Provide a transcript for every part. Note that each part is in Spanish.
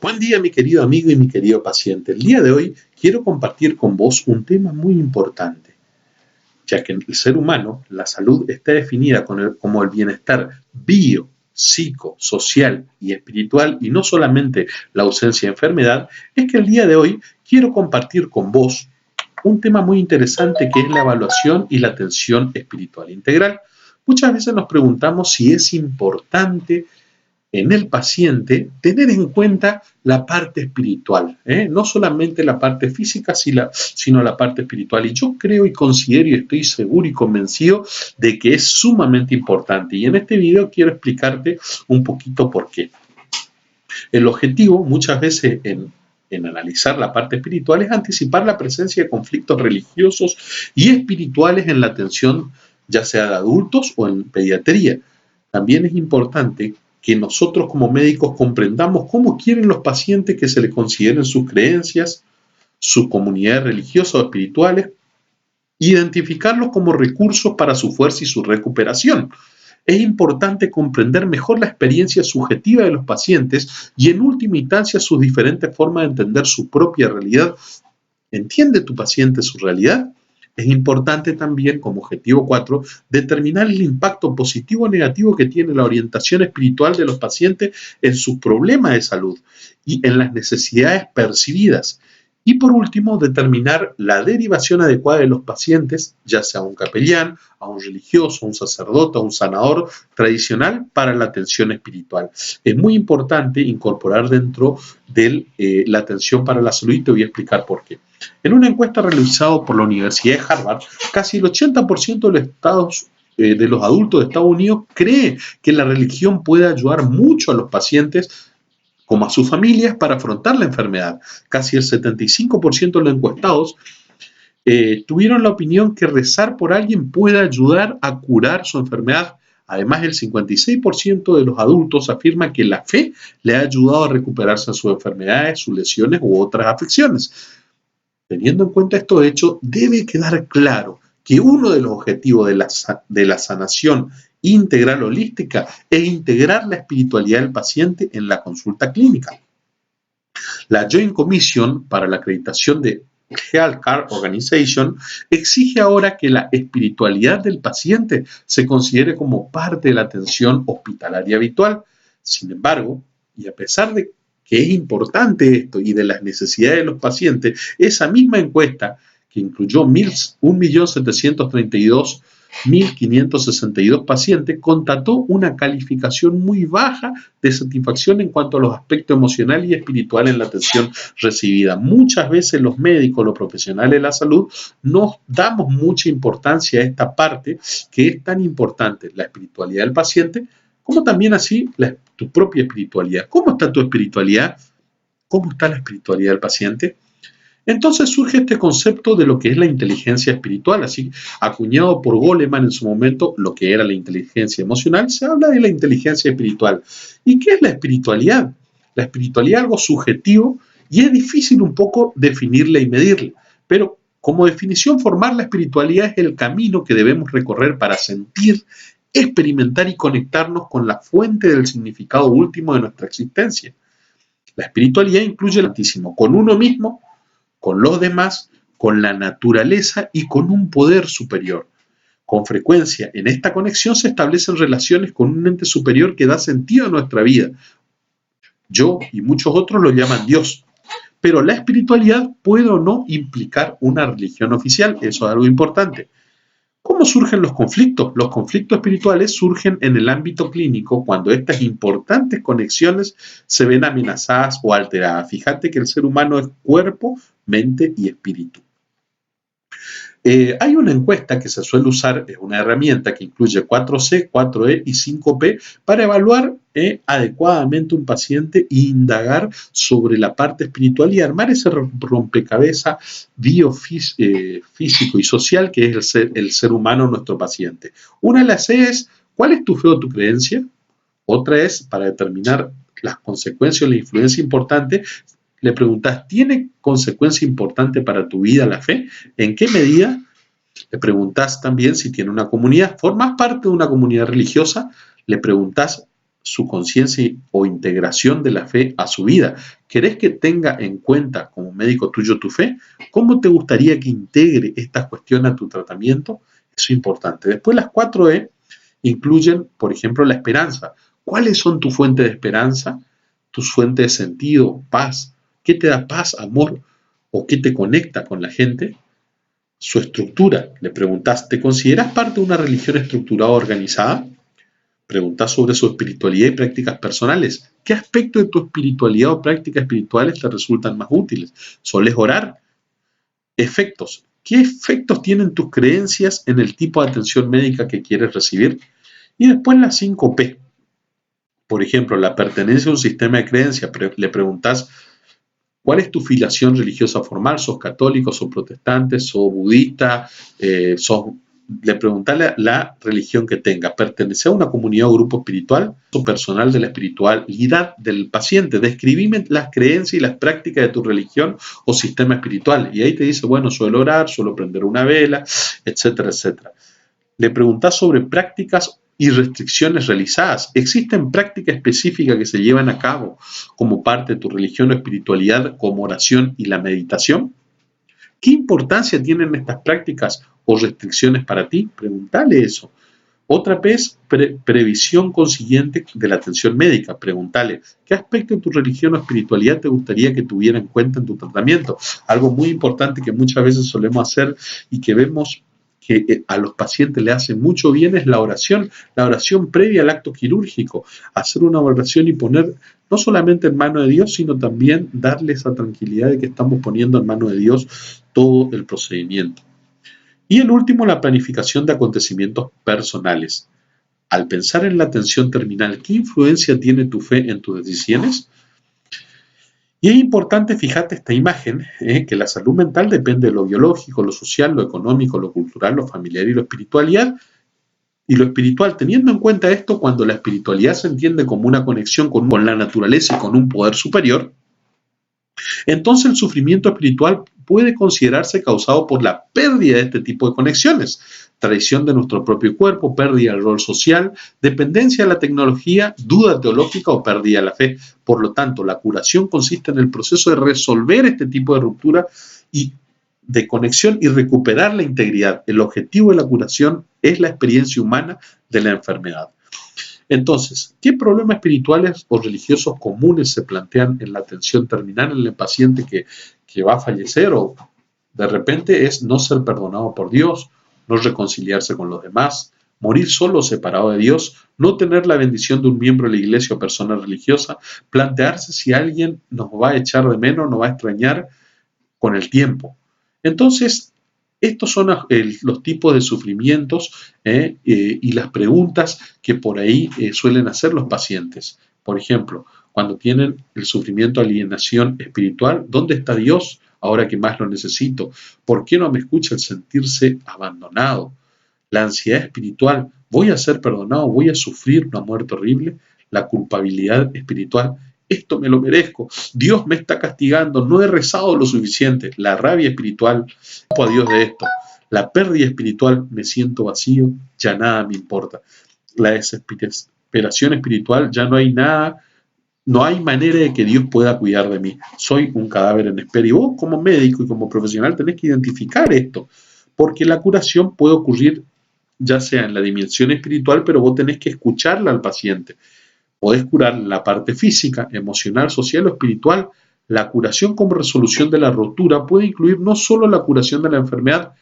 Buen día, mi querido amigo y mi querido paciente. El día de hoy quiero compartir con vos un tema muy importante, ya que en el ser humano la salud está definida como el bienestar bio, psico, social y espiritual y no solamente la ausencia de enfermedad. Es que el día de hoy quiero compartir con vos un tema muy interesante que es la evaluación y la atención espiritual integral. Muchas veces nos preguntamos si es importante en el paciente tener en cuenta la parte espiritual, no solamente la parte física, sino la parte espiritual. Y yo creo y considero y estoy seguro y convencido de que es sumamente importante. Y en este video quiero explicarte un poquito por qué. El objetivo muchas veces en analizar la parte espiritual es anticipar la presencia de conflictos religiosos y espirituales en la atención, ya sea de adultos o en pediatría. También es importante que nosotros como médicos comprendamos cómo quieren los pacientes que se les consideren sus creencias, sus comunidades religiosas o espirituales, identificarlos como recursos para su fuerza y su recuperación. Es importante comprender mejor la experiencia subjetiva de los pacientes y en última instancia sus diferentes formas de entender su propia realidad. ¿Entiende tu paciente su realidad? Es importante también, como objetivo 4, determinar el impacto positivo o negativo que tiene la orientación espiritual de los pacientes en sus problemas de salud y en las necesidades percibidas. Y por último, determinar la derivación adecuada de los pacientes, ya sea a un capellán, a un religioso, a un sacerdote, a un sanador tradicional para la atención espiritual. Es muy importante incorporar dentro de la atención para la salud y te voy a explicar por qué. En una encuesta realizada por la Universidad de Harvard, casi el 80% de los adultos de Estados Unidos cree que la religión puede ayudar mucho a los pacientes como a sus familias para afrontar la enfermedad. Casi el 75% de los encuestados tuvieron la opinión que rezar por alguien puede ayudar a curar su enfermedad. Además, el 56% de los adultos afirma que la fe le ha ayudado a recuperarse de sus enfermedades, sus lesiones u otras afecciones. Teniendo en cuenta estos hechos, debe quedar claro que uno de los objetivos de la sanación integral holística es integrar la espiritualidad del paciente en la consulta clínica. La Joint Commission para la acreditación de Healthcare Organization exige ahora que la espiritualidad del paciente se considere como parte de la atención hospitalaria habitual. Sin embargo, y a pesar de que es importante esto y de las necesidades de los pacientes, esa misma encuesta que incluyó 1.732.562 pacientes, constató una calificación muy baja de satisfacción en cuanto a los aspectos emocionales y espirituales en la atención recibida. Muchas veces los médicos, los profesionales de la salud, no damos mucha importancia a esta parte que es tan importante, la espiritualidad del paciente, como también así tu propia espiritualidad. ¿Cómo está tu espiritualidad? ¿Cómo está la espiritualidad del paciente? Entonces surge este concepto de lo que es la inteligencia espiritual, así acuñado por Goleman en su momento, lo que era la inteligencia emocional, se habla de la inteligencia espiritual. ¿Y qué es la espiritualidad? La espiritualidad es algo subjetivo y es difícil un poco definirla y medirla, pero como definición formal, la espiritualidad es el camino que debemos recorrer para sentir, experimentar y conectarnos con la fuente del significado último de nuestra existencia. La espiritualidad incluye el Altísimo, con uno mismo, con los demás, con la naturaleza y con un poder superior. Con frecuencia, en esta conexión se establecen relaciones con un ente superior que da sentido a nuestra vida. Yo y muchos otros lo llaman Dios. Pero la espiritualidad puede o no implicar una religión oficial, eso es algo importante. ¿Cómo surgen los conflictos? Los conflictos espirituales surgen en el ámbito clínico cuando estas importantes conexiones se ven amenazadas o alteradas. Fíjate que el ser humano es cuerpo, mente y espíritu. Hay una encuesta que se suele usar, es una herramienta que incluye 4C, 4E y 5P para evaluar adecuadamente un paciente e indagar sobre la parte espiritual y armar ese rompecabezas biofísico y social que es el ser humano, nuestro paciente. Una de las C es, ¿cuál es tu fe o tu creencia? Otra es, para determinar las consecuencias o la influencia importante, le preguntas, ¿tiene consecuencia importante para tu vida la fe? ¿En qué medida? Le preguntas también si tiene una comunidad. ¿Formas parte de una comunidad religiosa? Le preguntas su conciencia o integración de la fe a su vida. ¿Querés que tenga en cuenta como médico tuyo tu fe? ¿Cómo te gustaría que integre estas cuestiones a tu tratamiento? Eso es importante. Después las 4E incluyen, por ejemplo, la esperanza. ¿Cuáles son tu fuente de esperanza? Tus fuentes de sentido, paz. ¿Qué te da paz, amor? ¿O qué te conecta con la gente? Su estructura. Le preguntás, ¿te consideras parte de una religión estructurada o organizada? Preguntás sobre su espiritualidad y prácticas personales. ¿Qué aspectos de tu espiritualidad o prácticas espirituales te resultan más útiles? ¿Solés orar? Efectos. ¿Qué efectos tienen tus creencias en el tipo de atención médica que quieres recibir? Y después las 5P. Por ejemplo, la pertenencia a un sistema de creencias. Le preguntás, ¿cuál es tu filiación religiosa formal? ¿Sos católico, sos protestante, sos budista? Le preguntás la religión que tenga. ¿Pertenece a una comunidad o grupo espiritual? ¿O personal de la espiritualidad del paciente? Describime las creencias y las prácticas de tu religión o sistema espiritual. Y ahí te dice, bueno, suelo orar, suelo prender una vela, etcétera, etcétera. Le preguntás sobre prácticas y restricciones realizadas. ¿Existen prácticas específicas que se llevan a cabo como parte de tu religión o espiritualidad, como oración y la meditación? ¿Qué importancia tienen estas prácticas o restricciones para ti? Preguntale eso. Otra vez, previsión consiguiente de la atención médica. Preguntale, ¿qué aspecto de tu religión o espiritualidad te gustaría que tuviera en cuenta en tu tratamiento? Algo muy importante que muchas veces solemos hacer y que vemos que a los pacientes le hace mucho bien es la oración previa al acto quirúrgico, hacer una oración y poner no solamente en manos de Dios, sino también darle esa tranquilidad de que estamos poniendo en manos de Dios todo el procedimiento. Y el último, la planificación de acontecimientos personales. Al pensar en la atención terminal, ¿qué influencia tiene tu fe en tus decisiones? Y es importante, fíjate esta imagen, que la salud mental depende de lo biológico, lo social, lo económico, lo cultural, lo familiar y lo espiritualidad. Y lo espiritual, teniendo en cuenta esto, cuando la espiritualidad se entiende como una conexión con la naturaleza y con un poder superior, entonces el sufrimiento espiritual puede considerarse causado por la pérdida de este tipo de conexiones, traición de nuestro propio cuerpo, pérdida del rol social, dependencia de la tecnología, duda teológica o pérdida de la fe. Por lo tanto, la curación consiste en el proceso de resolver este tipo de ruptura y de conexión y recuperar la integridad. El objetivo de la curación es la experiencia humana de la enfermedad. Entonces, ¿qué problemas espirituales o religiosos comunes se plantean en la atención terminal en el paciente que va a fallecer o de repente es no ser perdonado por Dios, no reconciliarse con los demás, morir solo o separado de Dios, no tener la bendición de un miembro de la iglesia o persona religiosa, plantearse si alguien nos va a echar de menos, nos va a extrañar con el tiempo? Entonces, estos son los tipos de sufrimientos y las preguntas que por ahí suelen hacer los pacientes. Por ejemplo, cuando tienen el sufrimiento de alienación espiritual, ¿dónde está Dios ahora que más lo necesito? ¿Por qué no me escucha el sentirse abandonado? La ansiedad espiritual, ¿voy a ser perdonado? ¿Voy a sufrir una muerte horrible? La culpabilidad espiritual, esto me lo merezco, Dios me está castigando, no he rezado lo suficiente. La rabia espiritual, culpo a Dios de esto. La pérdida espiritual, me siento vacío, ya nada me importa. La desesperación espiritual, ya no hay nada, no hay manera de que Dios pueda cuidar de mí. Soy un cadáver en espera. Y vos como médico y como profesional tenés que identificar esto, porque la curación puede ocurrir ya sea en la dimensión espiritual, pero vos tenés que escucharla al paciente. Podés curar la parte física, emocional, social o espiritual. La curación como resolución de la rotura puede incluir no solo la curación de la enfermedad,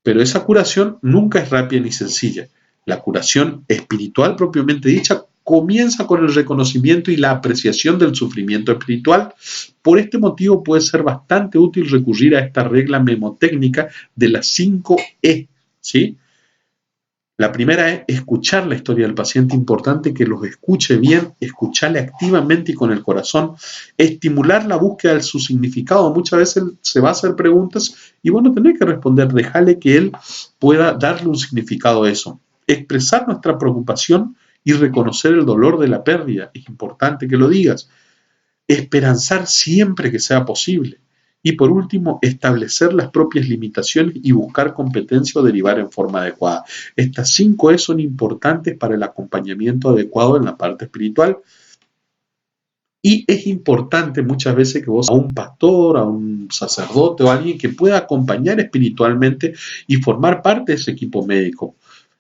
pero esa curación nunca es rápida ni sencilla. La curación espiritual propiamente dicha comienza con el reconocimiento y la apreciación del sufrimiento espiritual. Por este motivo puede ser bastante útil recurrir a esta regla memotécnica de las 5E, ¿sí? La primera es escuchar la historia del paciente, importante que los escuche bien, escucharle activamente y con el corazón, estimular la búsqueda de su significado. Muchas veces se va a hacer preguntas y vos no tenés que responder, dejale que él pueda darle un significado a eso. Expresar nuestra preocupación y reconocer el dolor de la pérdida, es importante que lo digas. Esperanzar siempre que sea posible. Y por último, establecer las propias limitaciones y buscar competencia o derivar en forma adecuada. Estas 5 E son importantes para el acompañamiento adecuado en la parte espiritual. Y es importante muchas veces que vos a un pastor, a un sacerdote o a alguien que pueda acompañar espiritualmente y formar parte de ese equipo médico.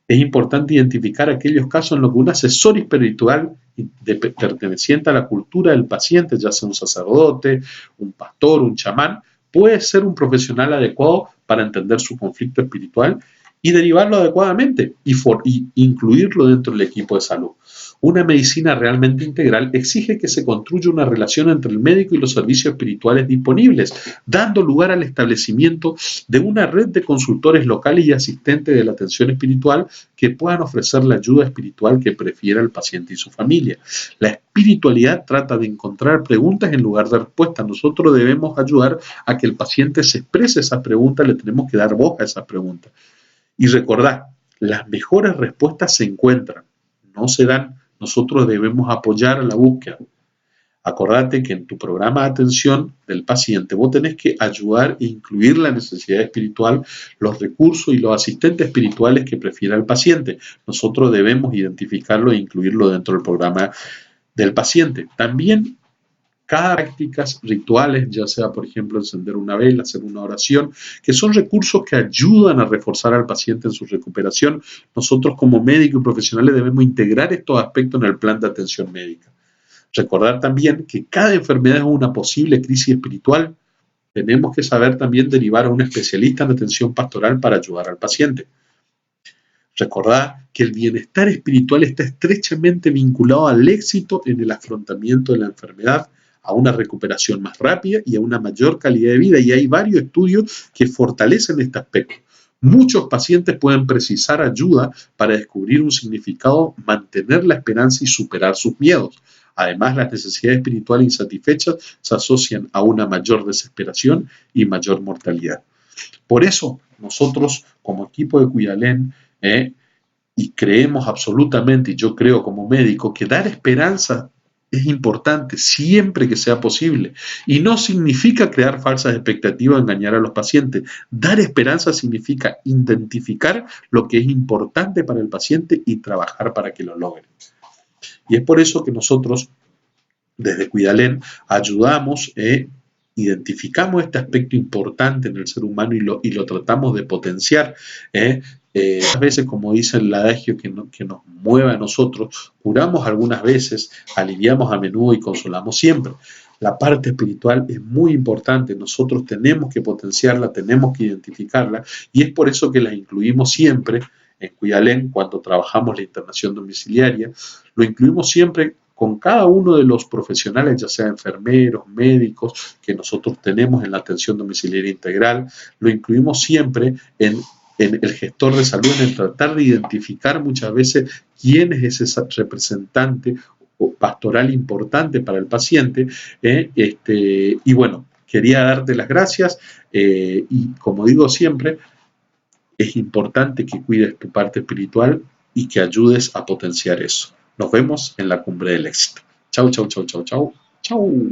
Es importante identificar aquellos casos en los que un asesor espiritual perteneciente a la cultura del paciente, ya sea un sacerdote, un pastor, un chamán, puede ser un profesional adecuado para entender su conflicto espiritual y derivarlo adecuadamente y incluirlo dentro del equipo de salud. Una medicina realmente integral exige que se construya una relación entre el médico y los servicios espirituales disponibles, dando lugar al establecimiento de una red de consultores locales y asistentes de la atención espiritual que puedan ofrecer la ayuda espiritual que prefiera el paciente y su familia. La espiritualidad trata de encontrar preguntas en lugar de respuestas. Nosotros debemos ayudar a que el paciente se exprese esas preguntas, le tenemos que dar voz a esas preguntas. Y recordad, las mejores respuestas se encuentran, no se dan. Nosotros debemos apoyar la búsqueda. Acordate que en tu programa de atención del paciente vos tenés que ayudar e incluir la necesidad espiritual, los recursos y los asistentes espirituales que prefiera el paciente. Nosotros debemos identificarlo e incluirlo dentro del programa del paciente. También cada prácticas rituales, ya sea por ejemplo encender una vela, hacer una oración, que son recursos que ayudan a reforzar al paciente en su recuperación. Nosotros como médicos y profesionales debemos integrar estos aspectos en el plan de atención médica. Recordar también que cada enfermedad es una posible crisis espiritual. Tenemos que saber también derivar a un especialista en atención pastoral para ayudar al paciente. Recordad que el bienestar espiritual está estrechamente vinculado al éxito en el afrontamiento de la enfermedad, a una recuperación más rápida y a una mayor calidad de vida. Y hay varios estudios que fortalecen este aspecto. Muchos pacientes pueden precisar ayuda para descubrir un significado, mantener la esperanza y superar sus miedos. Además, las necesidades espirituales insatisfechas se asocian a una mayor desesperación y mayor mortalidad. Por eso, nosotros como equipo de Cuidalén, y creemos absolutamente, y yo creo como médico, que dar esperanza es importante siempre que sea posible. Y no significa crear falsas expectativas o engañar a los pacientes. Dar esperanza significa identificar lo que es importante para el paciente y trabajar para que lo logre. Y es por eso que nosotros, desde Cuidalén, ayudamos, identificamos este aspecto importante en el ser humano y lo tratamos de potenciar. A veces, como dice el adagio, que nos mueve a nosotros, curamos algunas veces, aliviamos a menudo y consolamos siempre. La parte espiritual es muy importante, nosotros tenemos que potenciarla, tenemos que identificarla, y es por eso que la incluimos siempre en Cuidalén cuando trabajamos la internación domiciliaria. Lo incluimos siempre con cada uno de los profesionales, ya sea enfermeros, médicos, que nosotros tenemos en la atención domiciliaria integral. Lo incluimos siempre en el gestor de salud, en el tratar de identificar muchas veces quién es ese representante pastoral importante para el paciente. Y bueno, quería darte las gracias y como digo siempre, es importante que cuides tu parte espiritual y que ayudes a potenciar eso. Nos vemos en la cumbre del éxito. Chau, chau, chau, chau, chau. Chau.